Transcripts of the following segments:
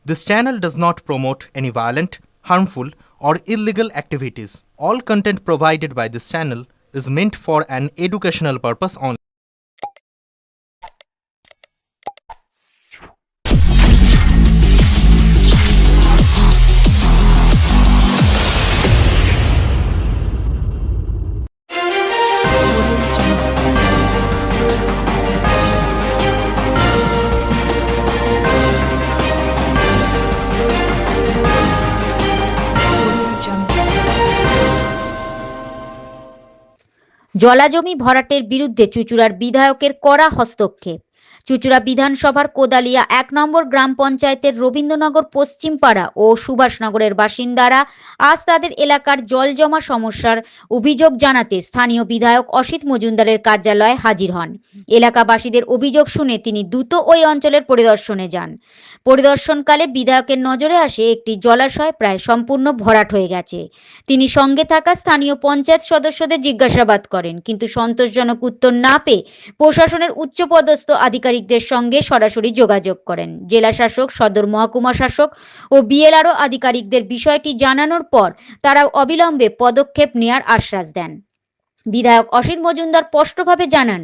This channel does not promote any violent, harmful, or illegal activities. All content provided by this channel is meant for an educational purpose only. জলাজমি ভরাটের বিরুদ্ধে চুঁচুড়ার বিধায়কের কড়া হস্তক্ষেপ। চুঁচুড়া বিধানসভার কোদালিয়া ১ নম্বর গ্রাম পঞ্চায়েতের রবীন্দ্রনগর পশ্চিমপাড়া ও সুভাষনগরের বাসিন্দারা আজ তাদের এলাকার জল জমা সমস্যার অভিযোগ জানাতে স্থানীয় বিধায়ক অসিত মজুমদারের কার্যালয়ে হাজির হন। এলাকাবাসীদের অভিযোগ শুনে তিনি দ্রুত ওই অঞ্চলের পরিদর্শনে যান। পরিদর্শনকালে বিধায়কের নজরে আসে একটি জলাশয় প্রায় সম্পূর্ণ ভরাট হয়ে গেছে। তিনি সঙ্গে থাকা স্থানীয় পঞ্চায়েত সদস্যদের জিজ্ঞাসাবাদ করেন, কিন্তু সন্তোষজনক উত্তর না পেয়ে প্রশাসনের উচ্চপদস্থ আধিকারিকদের সঙ্গে সরাসরি যোগাযোগ করেন। জেলা শাসক, সদর মহকুমা শাসক ও বিএলআরও আধিকারিকদের বিষয়টি জানানোর পর তারা অবিলম্বে পদক্ষেপ নেওয়ার আশ্বাস দেন। বিধায়ক অসিত মজুমদার স্পষ্টভাবে জানান,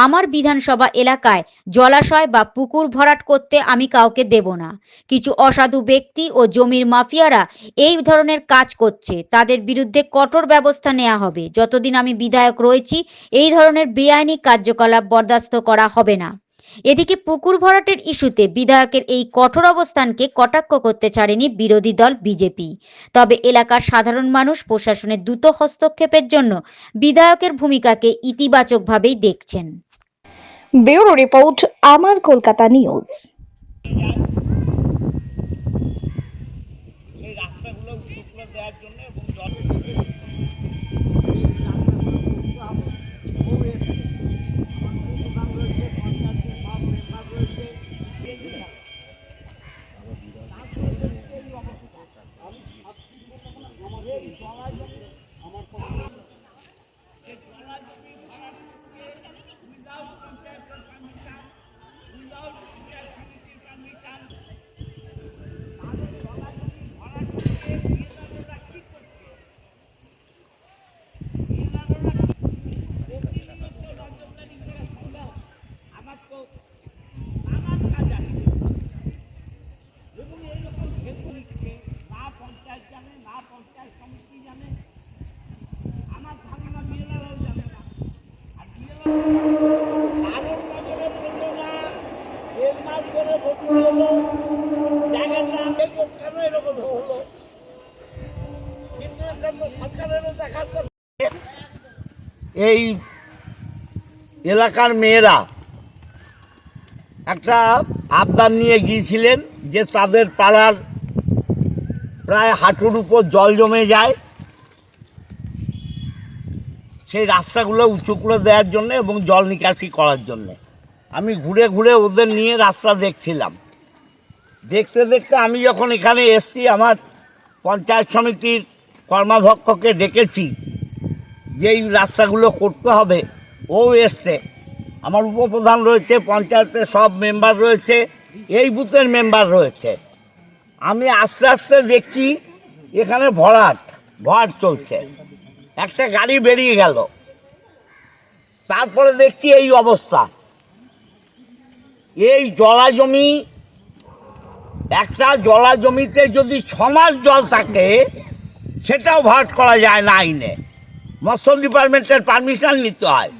আমার বিধানসভা এলাকায় জলাশয় বা পুকুর ভরাট করতে আমি কাউকে দেব না। কিছু অসাধু ব্যক্তি ও জমির মাফিয়ারা এই ধরনের কাজ করছে, তাদের বিরুদ্ধে কঠোর ব্যবস্থা নেওয়া হবে। যতদিন আমি বিধায়ক রয়েছি এই ধরনের বেআইনি কার্যকলাপ বরদাস্ত করা হবে না। এদিকে পুকুর ভরাটের ইস্যুতে বিধায়কের এই কঠোর অবস্থানকে কটাক্ষ করতে ছাড়েনি বিরোধী দল বিজেপি। তবে এলাকার সাধারণ মানুষ প্রশাসনের দ্রুত হস্তক্ষেপের জন্য বিধায়কের ভূমিকাকে ইতিবাচকভাবেই দেখছেন। ব্যুরো রিপোর্ট, আমার কলকাতা নিউজ। সেই রাস্তাগুলো উঁচু করে দেওয়ার জন্য এবং কারোর নজরে পড়লো না, এর মাস ধরে ভর্তি হলো জায়গাটা কেন এরকম হলো, কিন্তু এটা তো সরকারেরও দেখার কথা। এই এলাকার মেয়েরা একটা আবদার নিয়ে গিয়েছিলেন যে তাদের পাড়ার প্রায় হাঁটুর উপর জল জমে যায়, সেই রাস্তাগুলো উঁচু করে দেওয়ার জন্য এবং জল নিকাশি করার জন্য। আমি ঘুরে ঘুরে ওদের নিয়ে রাস্তা দেখছিলাম। দেখতে দেখতে আমি যখন এখানে এসছি, আমার পঞ্চায়েত সমিতির কর্মাধ্যক্ষকে ডেকেছি যে এই রাস্তাগুলো করতে হবে। ও এসছে, আমার উপপ্রধান রয়েছে, পঞ্চায়েতের সব মেম্বার রয়েছে, এই বুথের মেম্বার রয়েছে। আমি আস্তে আস্তে দেখছি এখানে ভরাট চলছে। একটা গাড়ি বেরিয়ে গেল, তারপরে দেখছি এই অবস্থা। এই জলাজমি, একটা জলাজমিতে যদি 6 মাস জল থাকে সেটাও ভরাট করা যায় না আইনে, মৎস্য ডিপার্টমেন্টের পারমিশন নিতে হয়।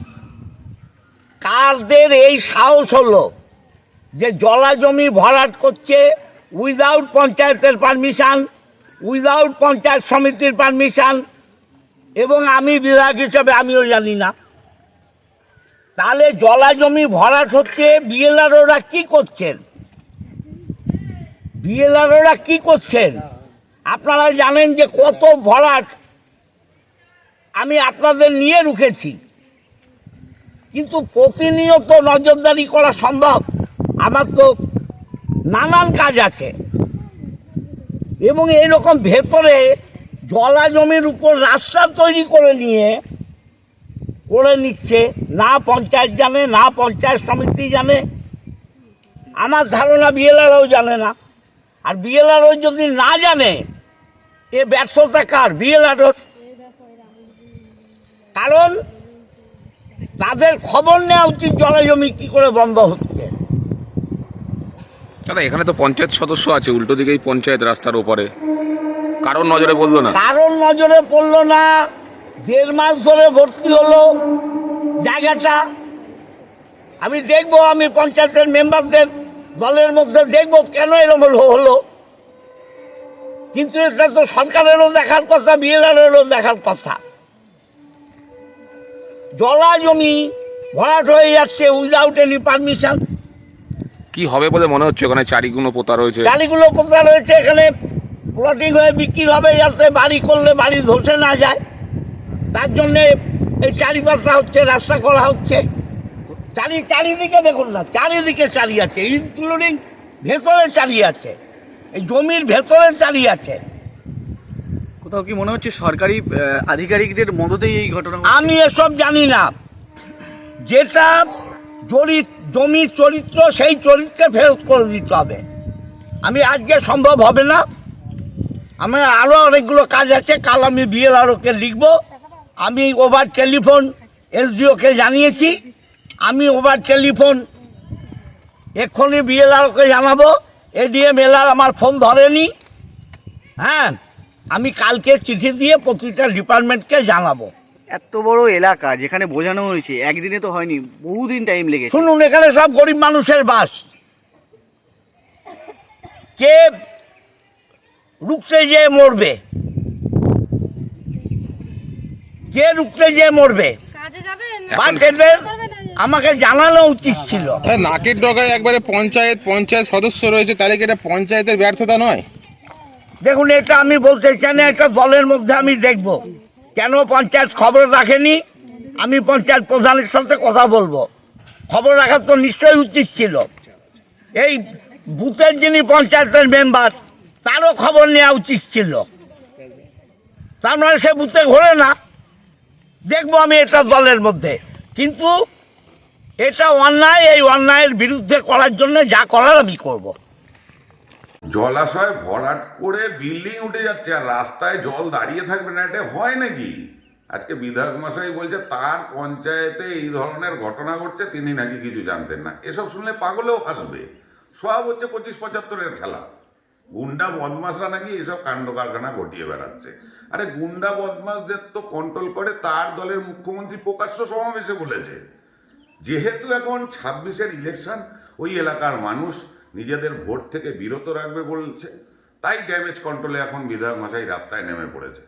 কারদের এই সাহস হলো যে জলাজমি ভরাট করছে উইদাউট পঞ্চায়েতের পারমিশন, উইদাউট পঞ্চায়েত সমিতির পারমিশন, এবং আমি বিধায়ক হিসাবে আমিও জানি না। তাহলে জলাজমি ভরাট হচ্ছে, বিএলআরওরা কি করছেন? বিএলআরওরা কি করছেন? আপনারা জানেন যে কত ভরাট আমি আপনাদের নিয়ে রুখেছি, কিন্তু প্রতিনিয়ত নজরদারি করা সম্ভব? আমার তো নানান কাজ আছে, এবং এইরকম ভেতরে জলাজমির উপর রাস্তা তৈরি করে নিচ্ছে, না পঞ্চায়েত জানে, না পঞ্চায়েত সমিতি জানে, আমার ধারণা বিএলআরও জানে না। আর বিএলআরও যদি না জানে, এ ব্যর্থতা কার? বিএলআরও। কারণ তাদের খবর নেওয়া উচিত জলাজমি কি করে বন্ধ হচ্ছে। দাদা এখানে তো পঞ্চায়েত সদস্য আছে, উল্টো দিকেই পঞ্চায়েত রাস্তার ওপরে, কারণ নজরে বললো না। কারণ নজরে পড়লো না, 1.5 মাস ধরে ভর্তি হলো জায়গাটা। আমি দেখবো, আমি পঞ্চায়েতের মেম্বারদের দলের মধ্যে দেখবো কেন এরকম হলো। কিন্তু এটা তো সরকারেরও দেখার কথা, বিএলআরও দেখার কথা। জলা জমি ভরাট হয়ে যাচ্ছে উইদাউট এনি পারমিশন। কি হবে বলে মনে হচ্ছে? ওখানে চারিগুলো পোতা রয়েছে, চারিগুলো পোতা রয়েছে, এখানে প্লটিং হয়ে বিক্রি হবে, যাতে বাড়ি করলে বাড়ি ধসে না যায়। তার জন্যে এই চারিপাশটা হচ্ছে, রাস্তা করা হচ্ছে। চারিদিকে দেখুন না, চারিদিকে চারি আছে, ইনক্লুডিং ভেতরে চারি আছে, এই জমির ভেতরে চারি আছে। কোথাও কি মনে হচ্ছে সরকারি আধিকারিকদের মদতেই এই ঘটনা? আমি এসব জানি না। যেটা জমির চরিত্র, সেই চরিত্রে ফেরত করে দিতে হবে। আমি আজকে সম্ভব হবে না, আমার আরও অনেকগুলো কাজ আছে। কাল আমি বিএলআরওকে লিখব। আমি ওভার টেলিফোন এসডিওকে জানিয়েছি। আমি ওভার টেলিফোন এক্ষুনি বিএলআরওকে জানাবো। এডিএম এলআর আমার ফোন ধরেনি। হ্যাঁ, আমি কালকে চিঠি দিয়ে প্রতিটা ডিপার্টমেন্টকে জানাবো। এত বড় এলাকা যেখানে বোঝানো হয়েছে, একদিনে তো হয়নি, বহুদিন টাইম লেগেছে। শুনুন, এখানে সব গরিব মানুষের বাস। কে রুখতে যেয়ে মরবে? কে রুখতে যেয়ে মরবে? বাট এদের আমাকে জানানো উচিত ছিল। নাকের ডগায় একবারে পঞ্চায়েত সদস্য রয়েছে, তাহলে কি এটা পঞ্চায়েতের ব্যর্থতা নয়? দেখুন, এটা আমি বলতে চাই না, এটা দলের মধ্যে আমি দেখব কেন পঞ্চায়েত খবর রাখেনি। আমি পঞ্চায়েত প্রধানের সাথে কথা বলবো। খবর রাখার তো নিশ্চয়ই উচিত ছিল। এই বুথের যিনি পঞ্চায়েতের মেম্বার, তারও খবর নেওয়া উচিত ছিল। তার মানে সে বুথে ঘোরে না। দেখবো আমি এটা দলের মধ্যে, কিন্তু এটা অন্যায়। এই অন্যায়ের বিরুদ্ধে করার জন্য যা করার আমি করব। জলাশয় ভরাট করে বিল্ডিং উঠে যাচ্ছে আর রাস্তায় জল দাঁড়িয়ে থাকবে না, এটা হয় নাকি? আজকে বিধায়ক মশাই বলছে তার পঞ্চায়েতে এই ধরনের ঘটনা ঘটছে, তিনি নাকি কিছু জানতেন না। এসব শুনলে পাগলেও হাসবে। সব হচ্ছে 25-75-এর খেলা। গুন্ডা বদমাশরা নাকি এসব কাণ্ড কারখানা ঘটিয়ে বেড়াচ্ছে। আরে গুন্ডা বদমাশদের তো কন্ট্রোল করে তার দলের মুখ্যমন্ত্রী প্রকাশ্য সমাবেশে বলেছে। যেহেতু এখন 26-এর ইলেকশন, ওই এলাকার মানুষ নিজেদের ভোট থেকে বিরত রাখবে বলছে, তাই ড্যামেজ কন্ট্রোলে এখন বিধায়ক মশাই রাস্তায় নেমে পড়েছে।